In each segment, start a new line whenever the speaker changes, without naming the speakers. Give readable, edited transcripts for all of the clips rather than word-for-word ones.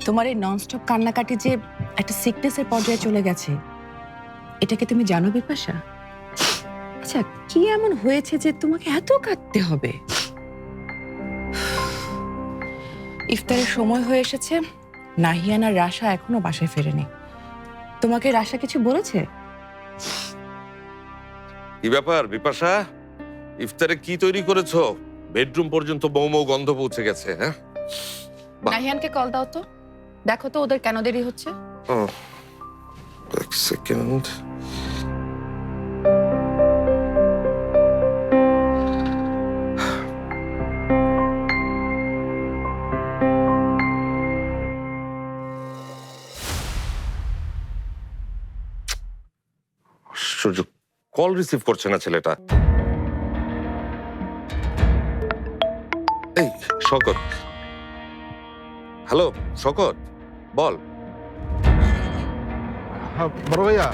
তোমার এই ননস্টপ কান্নাকাটি যে একটা সিকনেসের পর্যায়ে চলে গেছে, এটা কি তুমি জানো বিপাশা? আচ্ছা, কি এমন হয়েছে যে তোমাকে এত কাঁদতে হবে? ইফতারের সময় হয়ে এসেছে, নাহিয়ান আর রাশা এখনো বাসায় ফেরেনি। তোমাকে রাশা কিছু বলেছে?
কি ব্যাপার বিপাশা, ইফতারে কি তৈরি করেছো? বেডরুম পর্যন্ত বৌ মৌ গন্ধ পৌঁছে গেছে। হ্যাঁ, বাহ।
নাহিয়ানকে কল দাও তো, দেখো তো ওদের কেন দেরি হচ্ছে।
এক সেকেন্ড। আশ্চর্য, কল রিসিভ করছে না ছেলেটা। এই শকত, হ্যালো শকত, বল।
হ্যাঁ বড় ভাইয়া,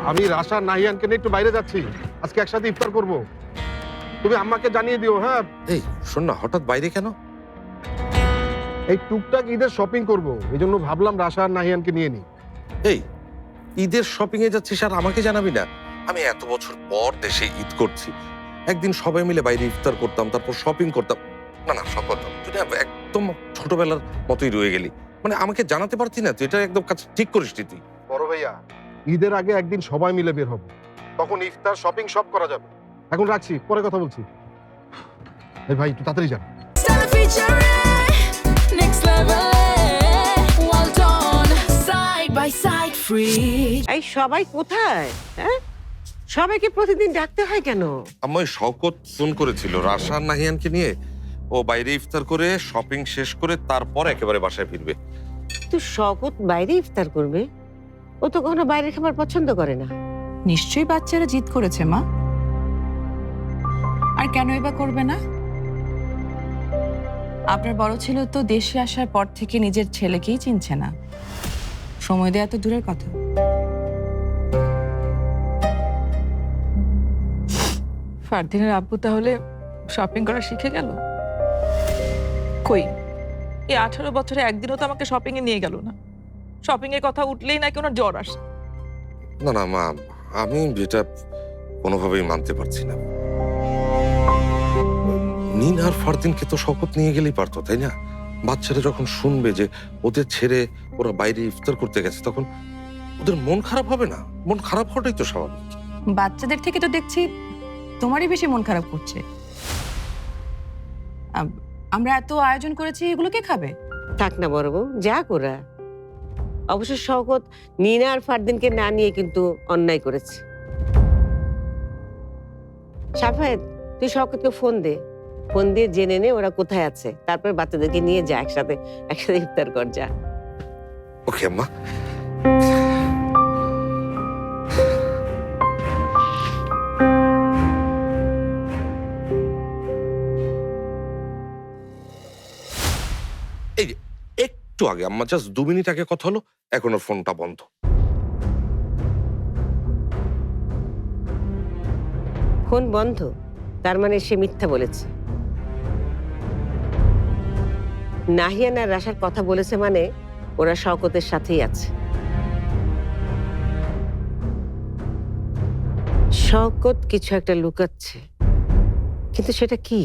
আমি রাশা নাহিয়ানকে নিয়ে একটু বাইরে যাচ্ছি, আজকে একসাথে ইফতার করব। তুমি আম্মাকে জানিয়ে দিও। হ্যাঁ,
এই শোন না, হঠাৎ বাইরে কেন?
এই টুকটাক ঈদের শপিং করব, এই জন্য ভাবলাম রাশা আর নাহিয়ানকে নিয়ে নিই।
এই ঈদের শপিং এ যাচ্ছিস আর আমাকে জানাবি না? আমি এত বছর পর দেশে ঈদ করছি, একদিন সবাই মিলে বাইরে ইফতার করতাম, তারপর শপিং করতাম। না না শকত, তুই না একদম ছোটবেলার মতোই রয়ে গেলি। মানে আমাকে জানাতে পারতি না? তুই এটা একদম কাজ ঠিক করিস নি তুই।
বড় ভাইয়া, ঈদের আগে একদিন সবাই মিলে বের হব, তখন ইফতার শপিং সব করা যাবে। এখন রাখছি, পরে কথা বলছি। এই ভাই একটু তাড়াতাড়ি যান।
এই সবাই কোথায়? হ্যাঁ, সবাইকে প্রতিদিন ডাকতে হয় কেন?
আমি শওকত ফোন করেছিল রাশা আর নাহিয়ানকে নিয়ে, ও বাইরে ইফতার করে শপিং শেষ করে তারপর একেবারে বাসায় ফিরবে।
তো শওকত বাইরে ইফতার করবে? ও তো কখনো বাইরের খাবার পছন্দ করে না।
নিশ্চয়ই বাচ্চারা জিদ করেছে মা, আর কেনই বা করবে না? আপনার বড় ছেলে তো দেশে আসার পর থেকে নিজের ছেলেকেই চিনছে না, সময় দেয়া তো দূরের কথা।
ফারদিনের আব্বু তাহলে শপিং করা শিখে গেল? কই, এই 18 বছরে একদিনও তো আমাকে শপিং এ নিয়ে গেল না। শপিং এর কথা উঠলেই নাকি ওনার জ্বর আসে।
না না মা, আমি এটা কোনোভাবেই মানতে পারছি না। নিন আর ফারদিনকে তো শওকত নিয়ে গেলেই পারতো, তাই না? বাচ্চারা যখন শুনবে যে ওদের ছেড়ে ওরা বাইরে ইফতার করতে গেছে, তখন ওদের মন খারাপ হবে না? মন খারাপ হওয়াটাই তো স্বাভাবিক।
বাচ্চাদের থেকে তো দেখছি তোমারই বেশি মন খারাপ করছে। আমরা এত আয়োজন করেছি, এগুলো কে খাবে?
থাক না বড় বউ, যা করা। অবশ্য শওকত নিনা আর ফারদিনকে না নিয়ে কিন্তু অন্যায় করেছে। সাফায়েত, তুই শওকতকে ফোন দে, ফোন দিয়ে জেনে নে ওরা কোথায় আছে, তারপর বাচ্চাদেরকে নিয়ে যা, একসাথে ইফতার কর, যা।
ওকে আম্মা। এই যে একটু আগে আম্মা জাস্ট 2 মিনিট আগে কথা হলো, এখনো ফোনটা বন্ধ।
ফোন বন্ধ? তার মানে সে মিথ্যা বলেছে। নাহিয়ান আর রাশার কথা বলেছে মানে ওরা শওকতের সাথেই আছে। শওকত কিছু একটা লুকাচ্ছে, কিন্তু সেটা কি?